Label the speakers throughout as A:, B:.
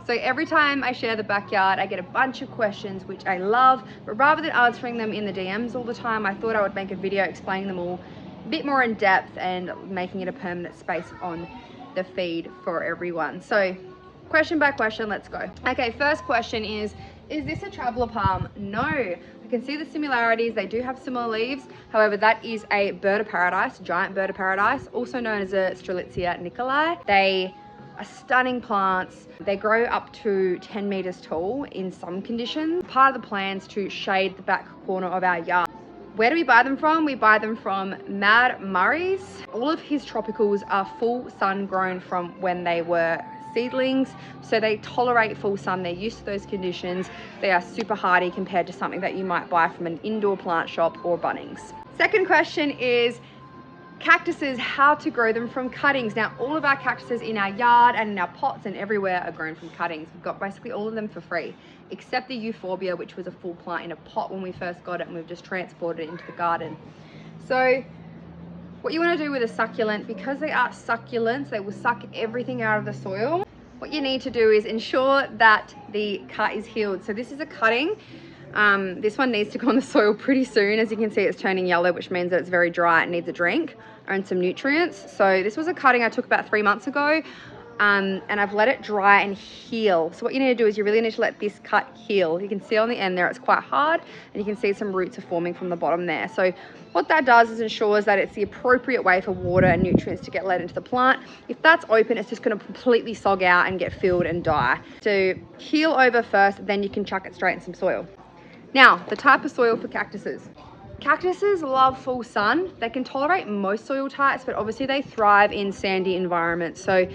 A: So every time I share the backyard, I get a bunch of questions, which I love, but rather than answering them in the DMs all the time, I thought I would make a video explaining them all a bit more in depth and making it a permanent space on the feed for everyone. So question by question, let's go. Okay, first question is this a traveler palm? No. I can see the similarities. They do have similar leaves. However, that is a bird of paradise, giant bird of paradise, also known as a Strelitzia nicolai. They are stunning plants. They grow up to 10 meters tall in some conditions. Part of the plan is to shade the back corner of our yard. Where do we buy them from? We buy them from Mad Murray's. All of his tropicals are full sun grown from when they were seedlings, so they tolerate full sun. They're used to those conditions. They are super hardy compared to something that you might buy from an indoor plant shop or Bunnings. Second question is cactuses, how to grow them from cuttings. Now, all of our cactuses in our yard and in our pots and everywhere are grown from cuttings. We've got basically all of them for free, except the euphorbia, which was a full plant in a pot when we first got it, and we've just transported it into the garden. So what you want to do with a succulent, because they are succulents, they will suck everything out of the soil. What you need to do is ensure that the cut is healed. So this is a cutting. This one needs to go in the soil pretty soon. As you can see, it's turning yellow, which means that it's very dry. It needs a drink and some nutrients. So this was a cutting I took about 3 months ago, and I've let it dry and heal. So what you need to do is you really need to let this cut heal. You can see on the end there, it's quite hard, and you can see some roots are forming from the bottom there. So what that does is ensures that it's the appropriate way for water and nutrients to get let into the plant. If that's open, it's just going to completely sog out and get filled and die. So heal over first, then you can chuck it straight in some soil. Now, the type of soil for cactuses. Cactuses love full sun. They can tolerate most soil types, but obviously they thrive in sandy environments. So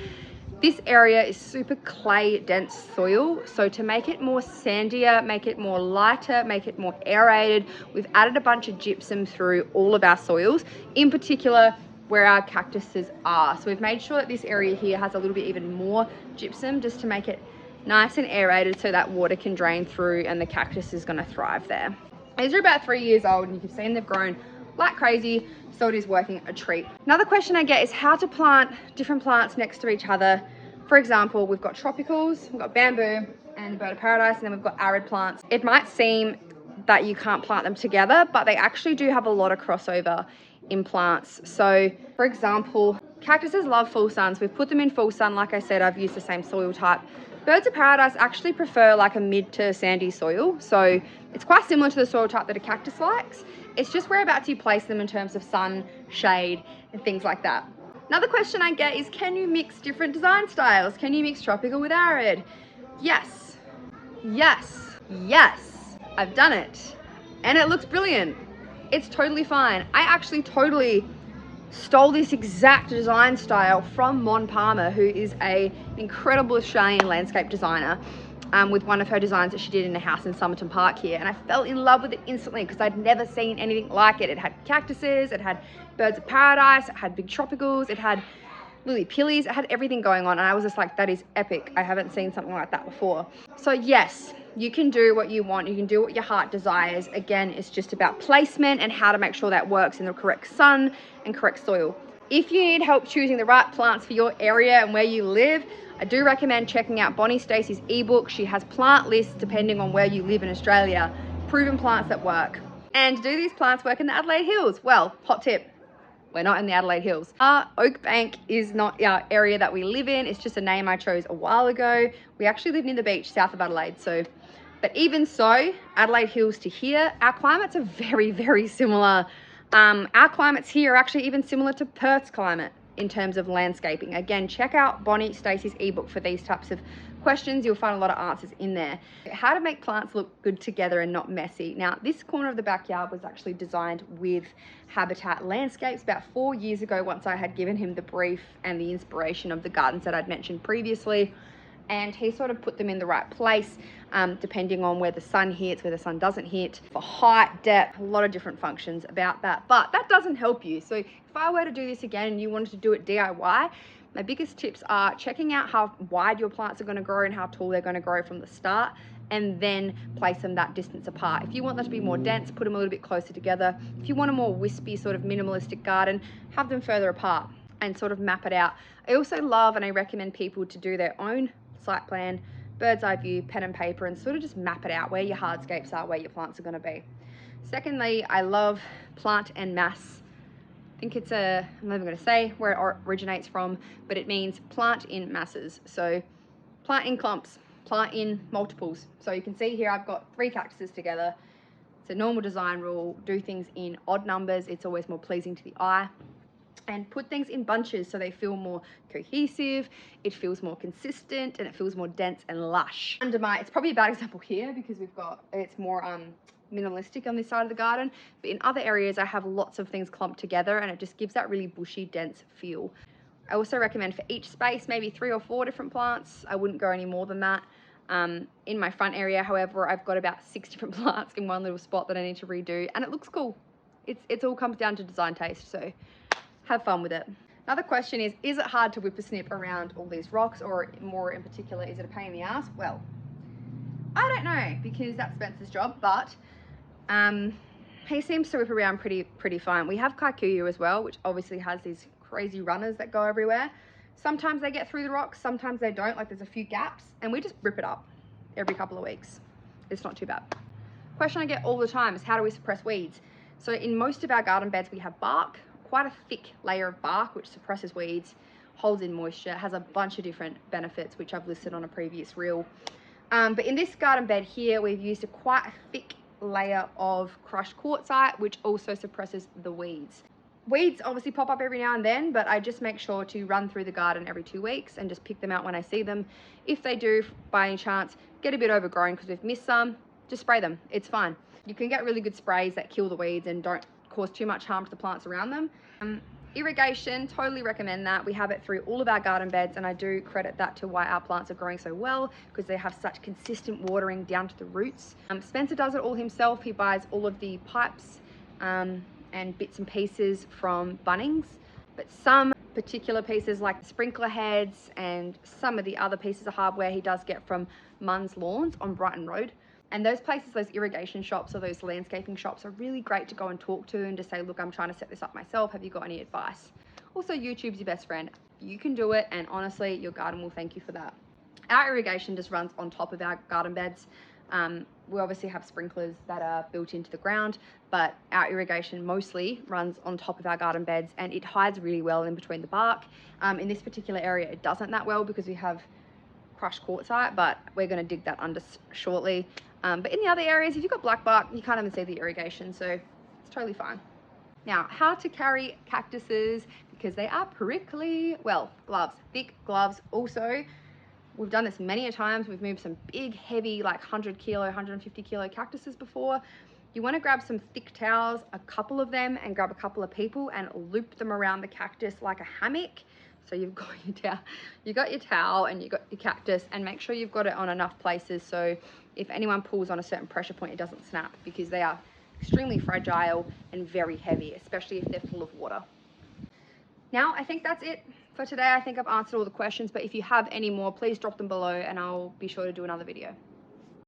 A: this area is super clay dense soil. So to make it more sandier, make it more lighter, make it more aerated, we've added a bunch of gypsum through all of our soils, in particular where our cactuses are. So we've made sure that this area here has a little bit even more gypsum, just to make it nice and aerated so that water can drain through and the cactus is going to thrive there. These are about 3 years old, and you can see they've grown like crazy, so it is working a treat. Another question I get is how to plant different plants next to each other. For example, we've got tropicals, we've got bamboo and bird of paradise, and then we've got arid plants. It might seem that you can't plant them together, but they actually do have a lot of crossover in plants. So for example, cactuses love full sun, so we've put them in full sun. Like I said, I've used the same soil type. Birds of paradise actually prefer like a mid to sandy soil, so it's quite similar to the soil type that a cactus likes. It's just whereabouts you place them in terms of sun, shade, and things like that. Another question I get is, can you mix different design styles? Can you mix tropical with arid? Yes, yes, yes, I've done it, and it looks brilliant. It's totally fine. I actually totally stole this exact design style from Mon Palmer, who is an incredible Australian landscape designer, with one of her designs that she did in a house in Somerton Park here, and I fell in love with it instantly because I'd never seen anything like it. It had cactuses, it had birds of paradise, it had big tropicals, it had lily pillies, it had everything going on, and I was just like, that is epic. I haven't seen something like that before. So yes, you can do what you want, you can do what your heart desires. Again, it's just about placement and how to make sure that works in the correct sun and correct soil. If you need help choosing the right plants for your area and where you live, I do recommend checking out Bonnie Stacey's ebook. She has plant lists depending on where you live in Australia, proven plants that work. And do these plants work in the Adelaide Hills? Well, hot tip, we're not in the Adelaide Hills. Oakbank is not our area that we live in. It's just a name I chose a while ago. We actually live near the beach south of Adelaide. But even so, Adelaide Hills to here, our climates are very, very similar. Our climates here are actually even similar to Perth's climate in terms of landscaping. Again, check out Bonnie Stacey's ebook for these types of questions. You'll find a lot of answers in there. How to make plants look good together and not messy. Now, this corner of the backyard was actually designed with Habitat Landscapes about 4 years ago, once I had given him the brief and the inspiration of the gardens that I'd mentioned previously. And he sort of put them in the right place, depending on where the sun hits, where the sun doesn't hit, for height, depth, a lot of different functions about that. But that doesn't help you. So if I were to do this again and you wanted to do it DIY, my biggest tips are checking out how wide your plants are going to grow and how tall they're going to grow from the start, and then place them that distance apart. If you want them to be more dense, put them a little bit closer together. If you want a more wispy sort of minimalistic garden, have them further apart and sort of map it out. I also love, and I recommend people to do their own site plan bird's eye view, pen and paper, and sort of just map it out where your hardscapes are, where your plants are going to be. Secondly, I love plant en masse. I think it's I'm not even going to say where it originates from, but it means plant in masses. So plant in clumps, plant in multiples. So you can see here I've got 3 cactuses together. It's a normal design rule. Do things in odd numbers. It's always more pleasing to the eye. And put things in bunches so they feel more cohesive, it feels more consistent, and it feels more dense and lush. Under my, it's probably a bad example here because it's more minimalistic on this side of the garden, but in other areas I have lots of things clumped together and it just gives that really bushy, dense feel. I also recommend for each space maybe 3 or 4 different plants. I wouldn't go any more than that. In my front area, however, I've got about 6 different plants in one little spot that I need to redo, and it looks cool. It's all comes down to design taste, so have fun with it. Another question is it hard to whippersnip around all these rocks, or more in particular, is it a pain in the ass? Well, I don't know, because that's Spencer's job, but he seems to whip around pretty fine. We have kikuyu as well, which obviously has these crazy runners that go everywhere. Sometimes they get through the rocks, sometimes they don't, like there's a few gaps, and we just rip it up every couple of weeks. It's not too bad. Question I get all the time is how do we suppress weeds? So in most of our garden beds we have bark, quite a thick layer of bark which suppresses weeds, holds in moisture, has a bunch of different benefits which I've listed on a previous reel. But in this garden bed here we've used quite a thick layer of crushed quartzite which also suppresses the weeds. Weeds obviously pop up every now and then, but I just make sure to run through the garden every 2 weeks and just pick them out when I see them. If they do by any chance get a bit overgrown because we've missed some, just spray them, it's fine. You can get really good sprays that kill the weeds and don't cause too much harm to the plants around them. Irrigation, totally recommend that. We have it through all of our garden beds, and I do credit that to why our plants are growing so well, because they have such consistent watering down to the roots. Spencer does it all himself. He buys all of the pipes and bits and pieces from Bunnings, but some particular pieces like the sprinkler heads and some of the other pieces of hardware he does get from Munn's Lawns on Brighton Road. And those places, those irrigation shops or those landscaping shops are really great to go and talk to and to say, look, I'm trying to set this up myself. Have you got any advice? Also, YouTube's your best friend. You can do it, and honestly, your garden will thank you for that. Our irrigation just runs on top of our garden beds. We obviously have sprinklers that are built into the ground, but our irrigation mostly runs on top of our garden beds, and it hides really well in between the bark. In this particular area, it doesn't that well because we have crushed quartzite, but we're going to dig that under shortly. But in the other areas, if you've got black bark, you can't even see the irrigation, so it's totally fine. Now, how to carry cactuses because they are prickly. Well, gloves, thick gloves. Also, we've done this many a times. We've moved some big, heavy, like 100 kilo, 150 kilo cactuses before. You want to grab some thick towels, a couple of them, and grab a couple of people and loop them around the cactus like a hammock. So you've got your towel and you've got your cactus, and make sure you've got it on enough places so if anyone pulls on a certain pressure point, it doesn't snap, because they are extremely fragile and very heavy, especially if they're full of water. Now, I think that's it for today. I think I've answered all the questions, but if you have any more, please drop them below and I'll be sure to do another video.